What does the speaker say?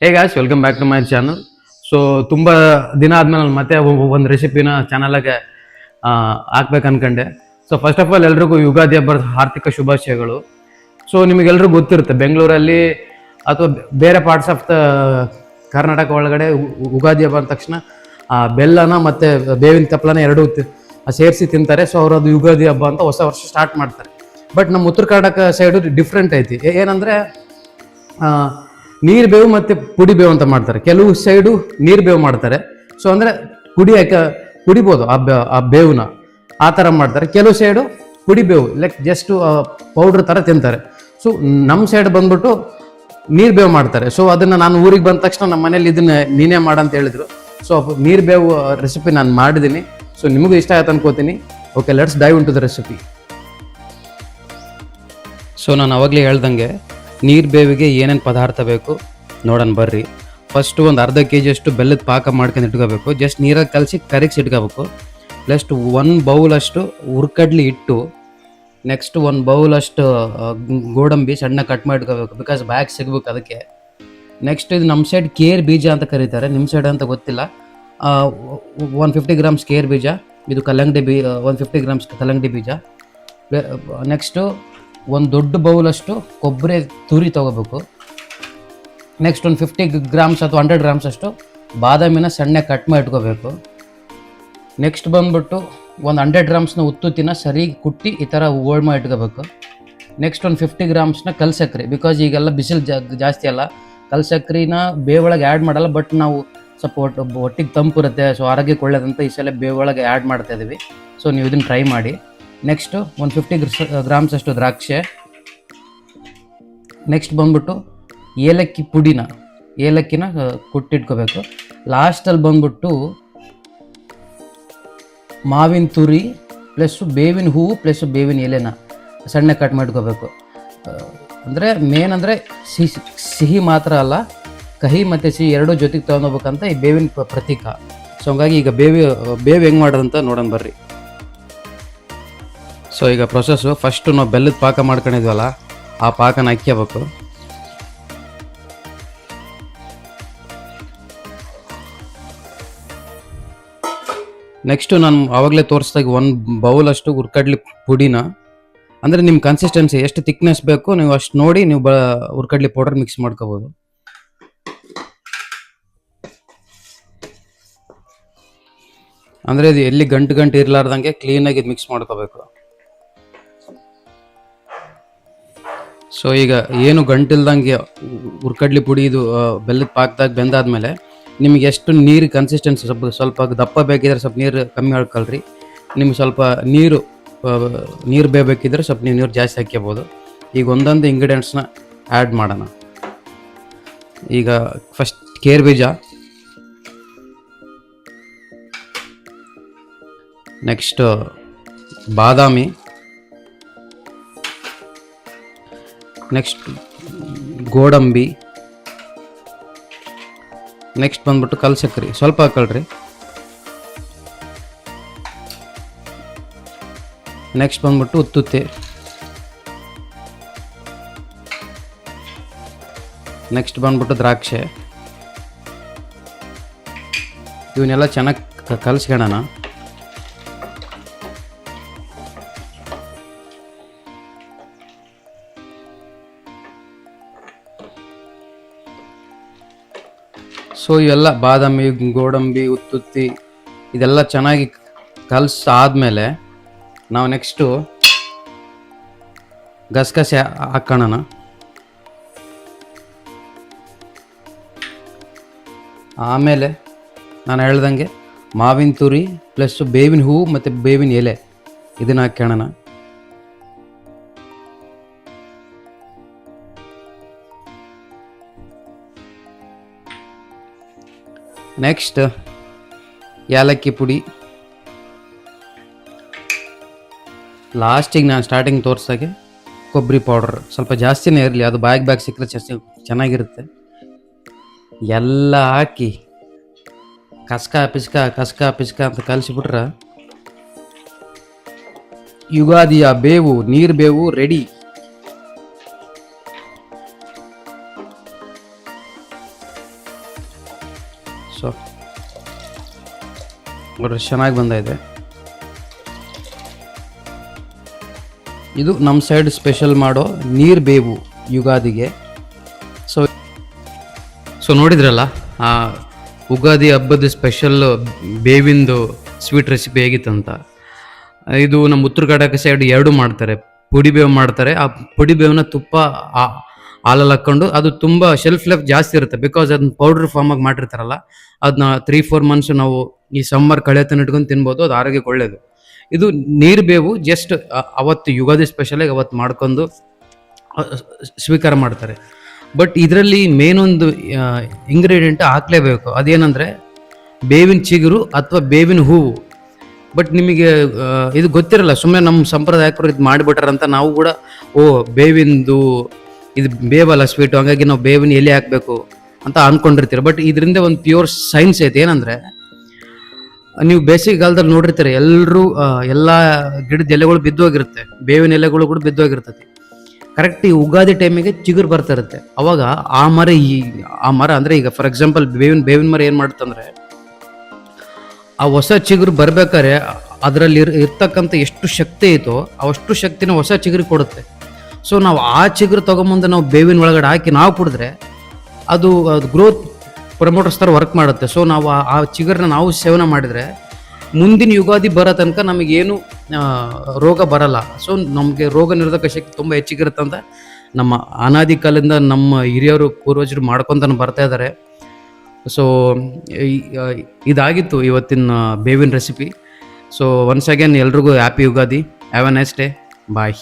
Hey guys, welcome back to my channel. So ತುಂಬ ದಿನ ಆದ್ಮೇಲೆ ನಾನು ಮತ್ತೆ ಒಂದು ರೆಸಿಪಿನ ಚಾನಲ್ಗೆ ಹಾಕ್ಬೇಕು ಅನ್ಕೊಂಡೆ. ಸೊ ಫಸ್ಟ್ ಆಫ್ ಆಲ್ ಎಲ್ರಿಗೂ ಯುಗಾದಿ ಹಬ್ಬದ ಆರ್ಥಿಕ ಶುಭಾಶಯಗಳು. ಸೊ ನಿಮಗೆಲ್ರಿಗೂ ಗೊತ್ತಿರುತ್ತೆ, ಬೆಂಗಳೂರಲ್ಲಿ ಅಥವಾ ಬೇರೆ ಪಾರ್ಟ್ಸ್ ಆಫ್ ದ ಕರ್ನಾಟಕ ಒಳಗಡೆ ಯುಗಾದಿ ಹಬ್ಬ ಅಂದ ತಕ್ಷಣ ಬೆಲ್ಲನ ಮತ್ತು ಬೇವಿನ ತಪ್ಪಲನ ಎರಡೂ ಸೇರಿಸಿ ತಿಂತಾರೆ. ಸೊ ಅವರು ಅದು ಯುಗಾದಿ ಹಬ್ಬ ಅಂತ ಹೊಸ ವರ್ಷ ಸ್ಟಾರ್ಟ್ ಮಾಡ್ತಾರೆ. ಬಟ್ ನಮ್ಮ ಉತ್ತರ ಕರ್ನಾಟಕ ಸೈಡು ಡಿಫ್ರೆಂಟ್ ಐತಿ. ಏನಂದರೆ ನೀರು ಬೇವು ಮತ್ತು ಪುಡಿ ಬೇವು ಅಂತ ಮಾಡ್ತಾರೆ. ಕೆಲವು ಸೈಡು ನೀರು ಬೇವು ಮಾಡ್ತಾರೆ. ಸೊ ಅಂದರೆ ಕುಡಿಬೋದು ಆ ಬೇವನ್ನ, ಆ ಥರ ಮಾಡ್ತಾರೆ. ಕೆಲವು ಸೈಡು ಪುಡಿ ಬೇವು ಲೈಕ್ ಜಸ್ಟ್ ಪೌಡ್ರ್ ಥರ ತಿಂತಾರೆ. ಸೊ ನಮ್ಮ ಸೈಡ್ ಬಂದ್ಬಿಟ್ಟು ನೀರು ಬೇವು ಮಾಡ್ತಾರೆ. ಸೊ ಅದನ್ನು ನಾನು ಊರಿಗೆ ಬಂದ ತಕ್ಷಣ ನಮ್ಮ ಮನೇಲಿ ಇದನ್ನ ನೀನೇ ಮಾಡಂತ ಹೇಳಿದ್ರು. ಸೊ ನೀರು ಬೇವು ರೆಸಿಪಿ ನಾನು ಮಾಡಿದ್ದೀನಿ. ಸೊ ನಿಮಗೂ ಇಷ್ಟ ಆಯ್ತು ಅನ್ಕೋತೀನಿ. Okay, let's dive into the recipe. So ನಾನು ಅವಾಗಲೇ ಹೇಳ್ದಂಗೆ ನೀರು ಬೇವಿಗೆ ಏನೇನು ಪದಾರ್ಥ ಬೇಕು ನೋಡೋಣ ಬರ್ರಿ. ಫಸ್ಟು ಒಂದು ಅರ್ಧ kg ಅಷ್ಟು ಬೆಲ್ಲದ ಪಾಕ ಮಾಡ್ಕೊಂಡು ಇಟ್ಕೋಬೇಕು. ಜಸ್ಟ್ ನೀರಾಗಿ ಕಲಸಿ ಕರಗಿಸಿ ಇಟ್ಕೋಬೇಕು. ನೆಕ್ಸ್ಟ್ 1 ಬೌಲಷ್ಟು ಹುರ್ಕಡ್ಲಿ ಹಿಟ್ಟು, ನೆಕ್ಸ್ಟ್ 1 ಬೌಲಷ್ಟು ಗೋಡಂಬಿ ಸಣ್ಣ ಕಟ್ ಮಾಡಿ ಇಟ್ಕೋಬೇಕು, ಬಿಕಾಸ್ ಬ್ಯಾಗ್ ಸಿಗ್ಬೇಕು ಅದಕ್ಕೆ. ನೆಕ್ಸ್ಟ್ ಇದು ನಮ್ಮ ಸೈಡ್ ಕೇರ್ ಬೀಜ ಅಂತ ಕರೀತಾರೆ, ನಿಮ್ಮ ಸೈಡ್ ಅಂತ ಗೊತ್ತಿಲ್ಲ. 150 ಗ್ರಾಮ್ಸ್ ಕೇರ್ ಬೀಜ, ಇದು ಕಲ್ಲಂಗಡಿ 150 ಗ್ರಾಮ್ಸ್ ಕಲ್ಲಂಗಡಿ ಬೀಜ. ನೆಕ್ಸ್ಟು ಒಂದು ದೊಡ್ಡ ಬೌಲಷ್ಟು ಕೊಬ್ಬರಿ ತುರಿ ತೊಗೋಬೇಕು. ನೆಕ್ಸ್ಟ್ ಒಂದು 50 ಗ್ರಾಮ್ಸ್ ಅಥವಾ 100 ಗ್ರಾಮ್ಸ್ ಅಷ್ಟು ಬಾದಾಮಿನ ಸಣ್ಣ ಕಟ್ ಮಾಡಿ ಇಟ್ಕೋಬೇಕು. ನೆಕ್ಸ್ಟ್ ಬಂದ್ಬಿಟ್ಟು ಒಂದು 100 ಗ್ರಾಮ್ಸ್ನ ಉತ್ತುತ್ತಿನ ಸರಿ ಕುಟ್ಟಿ ಈ ಥರ ಓಳ್ ಮಾಡಿ ಇಟ್ಕೋಬೇಕು. ನೆಕ್ಸ್ಟ್ ಒಂದು 50 ಗ್ರಾಮ್ಸ್ನ ಕಲ್ಸಕ್ರೆ, ಬಿಕಾಸ್ ಈಗೆಲ್ಲ ಬಿಸಿಲು ಜಾಸ್ತಿ ಅಲ್ಲ, ಕಲ್ಸಕ್ರಿನ ಬೇವೊಳಗೆ ಆ್ಯಡ್ ಮಾಡಲ್ಲ. ಬಟ್ ನಾವು ಸ್ವಲ್ಪ ಒಟ್ಟಿಗೆ ತಂಪು ಇರುತ್ತೆ, ಸೊ ಆರೋಗ್ಯಕ್ಕೆ ಒಳ್ಳೇದಂತ ಈ ಸಲ ಬೇವೊಳಗೆ ಆ್ಯಡ್ ಮಾಡ್ತಾ ಇದ್ದೀವಿ. ಸೊ ನೀವು ಇದನ್ನು ಟ್ರೈ ಮಾಡಿ. ನೆಕ್ಸ್ಟು ಒಂದು 50 ಗ್ರಾಮ್ಸ್ ಅಷ್ಟು ದ್ರಾಕ್ಷೆ. ನೆಕ್ಸ್ಟ್ ಬಂದ್ಬಿಟ್ಟು ಏಲಕ್ಕಿನ ಕುಟ್ಟಿಟ್ಕೋಬೇಕು. ಲಾಸ್ಟಲ್ಲಿ ಬಂದ್ಬಿಟ್ಟು ಮಾವಿನ ತುರಿ ಪ್ಲಸ್ಸು ಬೇವಿನ ಹೂವು ಪ್ಲಸ್ಸು ಬೇವಿನ ಎಲೆನ ಸಣ್ಣ ಕಟ್ ಮಾಡ್ಕೋಬೇಕು. ಅಂದರೆ ಮೇನ್ ಅಂದರೆ ಸಿಹಿ ಮಾತ್ರ ಅಲ್ಲ, ಕಹಿ ಮತ್ತು ಸಿಹಿ ಎರಡೂ ಜೊತೆಗೆ ತೊಗೊಂಡೋಗ್ಬೇಕಂತ ಈ ಬೇವಿನ ಪ್ರತೀಕ. ಸೊ ಹಂಗಾಗಿ ಈಗ ಬೇವು ಹೆಂಗೆ ಮಾಡೋದಂತ ನೋಡೋಣ ಬರ್ರಿ. ಸೊ ಈಗ ಪ್ರೊಸೆಸ್ಸು, ಫಸ್ಟು ನಾವು ಬೆಲ್ಲದ ಪಾಕ ಮಾಡ್ಕೊಂಡಿದ್ವಲ್ಲ, ಆ ಪಾಕನ ಹಾಕ್ಕೋಬೇಕು. ನೆಕ್ಸ್ಟು ನಾನು ಆವಾಗಲೇ ತೋರಿಸ್ದಾಗ 1 ಬೌಲಷ್ಟು ಹುರ್ಕಡ್ಲಿ ಪುಡಿನ, ಅಂದರೆ ನಿಮ್ಮ ಕನ್ಸಿಸ್ಟೆನ್ಸಿ ಎಷ್ಟು ಥಿಕ್ನೆಸ್ ಬೇಕು ನೀವು ಅಷ್ಟು ನೋಡಿ ನೀವು ಹುರ್ಕಡ್ಲಿ ಪೌಡರ್ ಮಿಕ್ಸ್ ಮಾಡ್ಕೋಬೋದು. ಅಂದರೆ ಇದು ಎಲ್ಲಿ ಗಂಟು ಇರಲಾರ್ದಂಗೆ ಕ್ಲೀನಾಗಿ ಇದು ಮಿಕ್ಸ್ ಮಾಡ್ಕೋಬೇಕು. ಸೊ ಈಗ ಏನು ಗಂಟಿಲ್ದಂಗೆ ಹುರ್ಕಡ್ಲಿ ಪುಡಿ ಇದು ಬೆಲ್ಲದ ಪಾಕದಾಗ ಬೆಂದಾದ್ಮೇಲೆ ನಿಮಗೆ ಎಷ್ಟು ನೀರು ಕನ್ಸಿಸ್ಟೆನ್ಸಿ ಸ್ವಲ್ಪ ದಪ್ಪ ಬೇಕಿದ್ರೆ ಸ್ವಲ್ಪ ನೀರು ಕಮ್ಮಿ ಹಾಕೊಳ್ರಿ. ನಿಮ್ಗೆ ಸ್ವಲ್ಪ ನೀರು ಬೇಕಿದ್ರೆ ಸ್ವಲ್ಪ ನೀರು ಜಾಸ್ತಿ ಹಾಕ್ಕೋಬೋದು. ಈಗ ಒಂದೊಂದು ಇಂಗ್ರೀಡಿಯೆಂಟ್ಸ್ನ ಆ್ಯಡ್ ಮಾಡೋಣ. ಈಗ ಫಸ್ಟ್ ಕೇರ್ ಬೀಜ, ನೆಕ್ಸ್ಟ್ ಬಾದಾಮಿ, ನೆಕ್ಸ್ಟ್ ಗೋಡಂಬಿ, ನೆಕ್ಸ್ಟ್ ಬಂದ್ಬಿಟ್ಟು ಕಲ್ಸಕ್ರಿ ಸ್ವಲ್ಪ ಹಾಕೊಳ್ರಿ. ನೆಕ್ಸ್ಟ್ ಬಂದ್ಬಿಟ್ಟು ಉತ್ತುತ್ತೆ, ನೆಕ್ಸ್ಟ್ ಬಂದ್ಬಿಟ್ಟು ದ್ರಾಕ್ಷೆ. ಇವನ್ನೆಲ್ಲ ಚೆನ್ನಾಗಿ ಕಲಸ್ಕೊಳ್ಳೋಣ. ಸೊ ಇವೆಲ್ಲ ಬಾದಾಮಿ, ಗೋಡಂಬಿ, ಉತ್ತುತ್ತಿ ಇದೆಲ್ಲ ಚೆನ್ನಾಗಿ ಕಲಸಾದ್ಮೇಲೆ ನಾವು ನೆಕ್ಸ್ಟು ಗಸಗಸೆ ಹಾಕೋಣ. ಆಮೇಲೆ ನಾನು ಹೇಳ್ದಂಗೆ ಮಾವಿನ ತುರಿ ಪ್ಲಸ್ಸು ಬೇವಿನ ಹೂವು ಮತ್ತು ಬೇವಿನ ಎಲೆ ಇದನ್ನು ಹಾಕೋಣ. ನೆಕ್ಸ್ಟ್ ಏಲಕ್ಕಿ ಪುಡಿ. ಲಾಸ್ಟಿಗೆ ನಾನು ಸ್ಟಾರ್ಟಿಂಗ್ ತೋರಿಸಾಗೆ ಕೊಬ್ಬರಿ ಪೌಡರ್ ಸ್ವಲ್ಪ ಜಾಸ್ತಿನೇ ಇರಲಿ, ಅದು ಬ್ಯಾಗ್ ಸಿಕ್ಕರೆ ಚೆನ್ನಾಗಿರುತ್ತೆ. ಎಲ್ಲ ಹಾಕಿ ಕಸ್ಕ ಪಿಸ್ಕ ಅಂತ ಕಲಿಸಿಬಿಟ್ರೆ ಯುಗಾದಿಯ ಬೇವು, ನೀರು ಬೇವು ರೆಡಿ. ಸೊ ನೋಡ್ರಿ ಚೆನ್ನಾಗಿ ಬಂದೈತೆ. ಇದು ನಮ್ಮ ಸೈಡ್ ಸ್ಪೆಷಲ್ ಮಾಡೋ ನೀರು ಬೇವು ಯುಗಾದಿಗೆ. ಸೊ ನೋಡಿದ್ರಲ್ಲ ಆ ಉಗಾದಿ ಹಬ್ಬದ ಸ್ಪೆಷಲ್ ಬೇವಿಂದು ಸ್ವೀಟ್ ರೆಸಿಪಿ ಹೇಗಿತ್ತಂತ. ಇದು ನಮ್ಮ ಉತ್ತರ ಕರ್ನಾಟಕ ಸೈಡ್ ಎರಡು ಮಾಡ್ತಾರೆ, ಪುಡಿ ಬೇವು ಮಾಡ್ತಾರೆ. ಆ ಪುಡಿ ಬೇವನ್ನ ತುಪ್ಪ ಹಾಲಲ್ಲಿ ಹಾಕ್ಕೊಂಡು, ಅದು ತುಂಬ ಶೆಲ್ಫ್ ಲೈಫ್ ಜಾಸ್ತಿ ಇರುತ್ತೆ ಬಿಕಾಸ್ ಅದನ್ನ ಪೌಡ್ರ್ ಫಾರ್ಮಾಗಿ ಮಾಡಿರ್ತಾರಲ್ಲ, ಅದನ್ನ 3-4 ಮಂತ್ಸ್ ನಾವು ಈ ಸಮ್ಮರ್ ಕಳೆತನ ಇಟ್ಕೊಂಡು ತಿನ್ಬೋದು, ಅದು ಆರೋಗ್ಯಕ್ಕೆ ಒಳ್ಳೆಯದು. ಇದು ನೀರು ಬೇವು ಜಸ್ಟ್ ಅವತ್ತು ಯುಗಾದಿ ಸ್ಪೆಷಲಾಗಿ ಅವತ್ತು ಮಾಡ್ಕೊಂಡು ಸ್ವೀಕಾರ ಮಾಡ್ತಾರೆ. ಬಟ್ ಇದರಲ್ಲಿ ಮೇನ್ ಒಂದು ಇಂಗ್ರೀಡಿಯೆಂಟ್ ಹಾಕ್ಲೇಬೇಕು, ಅದೇನಂದರೆ ಬೇವಿನ ಚಿಗುರು ಅಥವಾ ಬೇವಿನ ಹೂವು. ಬಟ್ ನಿಮಗೆ ಇದು ಗೊತ್ತಿರಲ್ಲ, ಸುಮ್ಮನೆ ನಮ್ಮ ಸಂಪ್ರದಾಯಕರು ಇದು ಮಾಡಿಬಿಟ್ರಂತ ನಾವು ಕೂಡ ಬೇವಿಂದು ಇದು ಬೇವಲ್ಲ ಸ್ವೀಟು, ಹಾಗಾಗಿ ನಾವು ಬೇವಿನ ಎಲೆ ಹಾಕಬೇಕು ಅಂತ ಅಂದ್ಕೊಂಡಿರ್ತೀರ. ಬಟ್ ಇದರಿಂದ ಒಂದು ಪ್ಯೂರ್ ಸೈನ್ಸ್ ಐತೆ. ಏನಂದರೆ ನೀವು ಬೇಸಿಗೆ ಕಾಲದಲ್ಲಿ ನೋಡಿರ್ತೀರ, ಎಲ್ಲರೂ ಎಲ್ಲ ಗಿಡದ ಎಲೆಗಳು ಬಿದ್ದೋಗಿರುತ್ತೆ, ಬೇವಿನ ಎಲೆಗಳು ಕೂಡ ಬಿದ್ದೋಗಿರ್ತೈತಿ. ಕರೆಕ್ಟ್ ಈ ಉಗಾದಿ ಟೈಮಿಗೆ ಚಿಗುರು ಬರ್ತಾ ಇರುತ್ತೆ. ಅವಾಗ ಆ ಮರ ಅಂದರೆ ಈಗ ಫಾರ್ ಎಕ್ಸಾಂಪಲ್ ಬೇವಿನ ಮರ ಏನು ಮಾಡುತ್ತಂದರೆ, ಆ ಹೊಸ ಚಿಗುರು ಬರ್ಬೇಕಾದ್ರೆ ಅದರಲ್ಲಿ ಇರ್ತಕ್ಕಂಥ ಎಷ್ಟು ಶಕ್ತಿ ಐತೋ ಅಷ್ಟು ಶಕ್ತಿನ ಹೊಸ ಚಿಗುರು ಕೊಡುತ್ತೆ. ಸೊ ನಾವು ಆ ಚಿಗುರು ತೊಗೊಂಬಂದು ನಾವು ಬೇವಿನ ಒಳಗಡೆ ಹಾಕಿ ನಾವು ಕುಡಿದ್ರೆ ಅದು ಗ್ರೋತ್ ಪ್ರಮೋಟರ್ಸ್ ಥರ ವರ್ಕ್ ಮಾಡುತ್ತೆ. ಸೊ ನಾವು ಆ ಚಿಗುರನ್ನ ನಾವು ಸೇವನೆ ಮಾಡಿದರೆ ಮುಂದಿನ ಯುಗಾದಿ ಬರೋ ತನಕ ನಮಗೇನು ರೋಗ ಬರಲ್ಲ. ಸೊ ನಮಗೆ ರೋಗ ನಿರೋಧಕ ಶಕ್ತಿ ತುಂಬ ಹೆಚ್ಚಿಗಿರುತ್ತೆ ಅಂತ ನಮ್ಮ ಅನಾದಿ ಕಾಲದಿಂದ ನಮ್ಮ ಹಿರಿಯರು ಪೂರ್ವಜರು ಮಾಡ್ಕೊತಾನೆ ಬರ್ತಾ ಇದ್ದಾರೆ. ಸೊ ಇದಾಗಿತ್ತು ಇವತ್ತಿನ ಬೇವಿನ ರೆಸಿಪಿ. ಸೊ ಒನ್ಸ್ ಅಗೇನ್ ಎಲ್ರಿಗೂ happy Ugadi. Have a nice day. Bye.